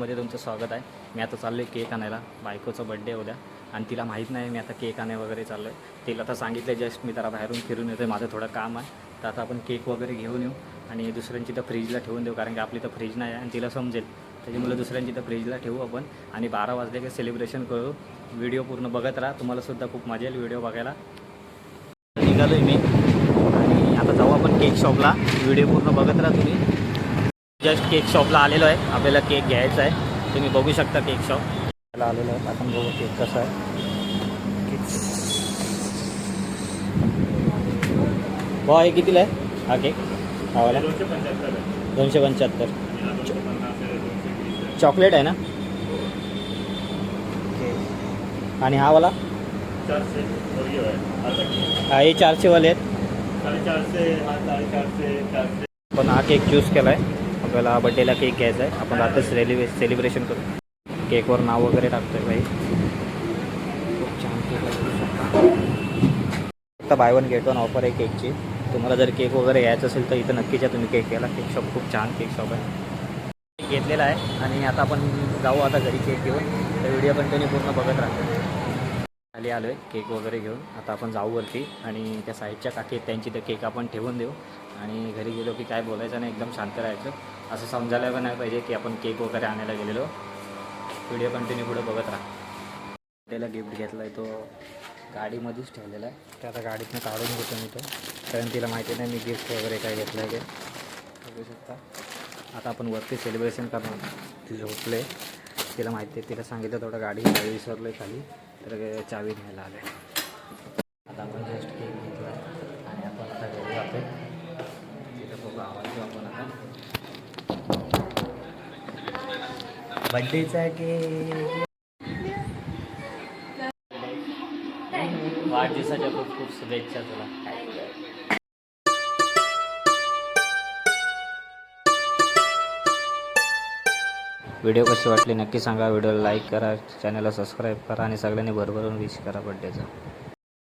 ब्लॉगमध्ये तुमचं स्वागत आहे. मी आता चाललो आहे केक आणायला. बायकोचा बड्डे उद्या आणि तिला माहीत नाही मी आता केक आणाय वगैरे चाललो आहे. तिला आता सांगितलं जस्ट मी जरा बाहेरून फिरून येतो, माझं थोडं काम आहे. तर आता आपण केक वगैरे घेऊन येऊ आणि दुसऱ्यांची तर फ्रीजला ठेवून देऊ, कारण की आपली तर फ्रीज नाही आहे आणि तिला समजेल. त्याच्यामुळे दुसऱ्यांची तर फ्रीजला ठेवू आपण आणि 12 वाजले की सेलिब्रेशन करू. व्हिडिओ पूर्ण बघत राहा, तुम्हालासुद्धा खूप मजा येईल व्हिडिओ बघायला. निघालो आहे मी आणि आता जाऊ आपण केक शॉपला. व्हिडिओ पूर्ण बघत राहा तुम्ही. जस्ट केक शॉपला आलेलो आहे, आपल्याला केक घ्यायचा आहे. तुम्ही बघू शकता केक शॉप त्याला आलेलो आहे. आपण बघू केक कसा आहे. बॉय कितीला आहे हा केक? हवाला 275. चॉकलेट आहे ना? आणि हा वाला हा हे 400 वाले आहेत. पण हा केक चूज केला आहे. आपल्याला बड्डेला केक घ्यायचा आहे. आपण रात्री सेलिब्रेशन करू. केकवर नाव वगैरे टाकतो आहे भाई. खूप छान केक आहे. फक्त by one get one offer आहे केकची. तुम्हाला जर केक वगैरे घ्यायचं असेल तर इथं नक्कीच तुम्ही केक घ्यायला. केक शॉप खूप छान केक शॉप आहे. घेतलेला आहे आणि आता आपण जाऊ आता घरी केक घेऊन. तर व्हिडिओ कंटिन्यू पूर्ण बघत राहतो. खाली आलो आहे केक वगैरे घेऊन. आता आपण जाऊ वरती आणि त्या साईडच्या काकी आहेत त्यांची तर केक आपण ठेवून देऊ आणि घरी गेलो की काय बोलायचं नाही, एकदम शांत राहायचं. असं समजायला पण नाही पाहिजे की आपण केक वगैरे आणायला गेलेलो. व्हिडिओ कंटिन्यू पुढे बघत राहा. त्याला गिफ्ट घेतला आहे तो गाडीमध्येच ठेवलेला आहे. ते आता गाडीतनं काढून घेतो मी तो, कारण तिला माहिती नाही मी गिफ्ट वगैरे काय घेतलं आहे ते. बघू शकता. आता आपण वरती सेलिब्रेशन करणार. ती झोपले, तिला माहिती आहे. तिला सांगितलं थोडं गाडी विसरलो आहे खाली, तर चावी घ्यायला आले. आता आपण जस्ट केक घेतला आणि आपण आता घरी जातो. तिथं खूप आवाज घेऊ आपण आता. बड्डेचा केक. वाढदिवसाच्या खूप खूप शुभेच्छा तुला. व्हिडिओ कशी वाटली नक्की सांगा. व्हिडिओला लाईक करा, चॅनलला सबस्क्राईब करा आणि सगळ्यांनी भरभरून विश करा बड्डेचा.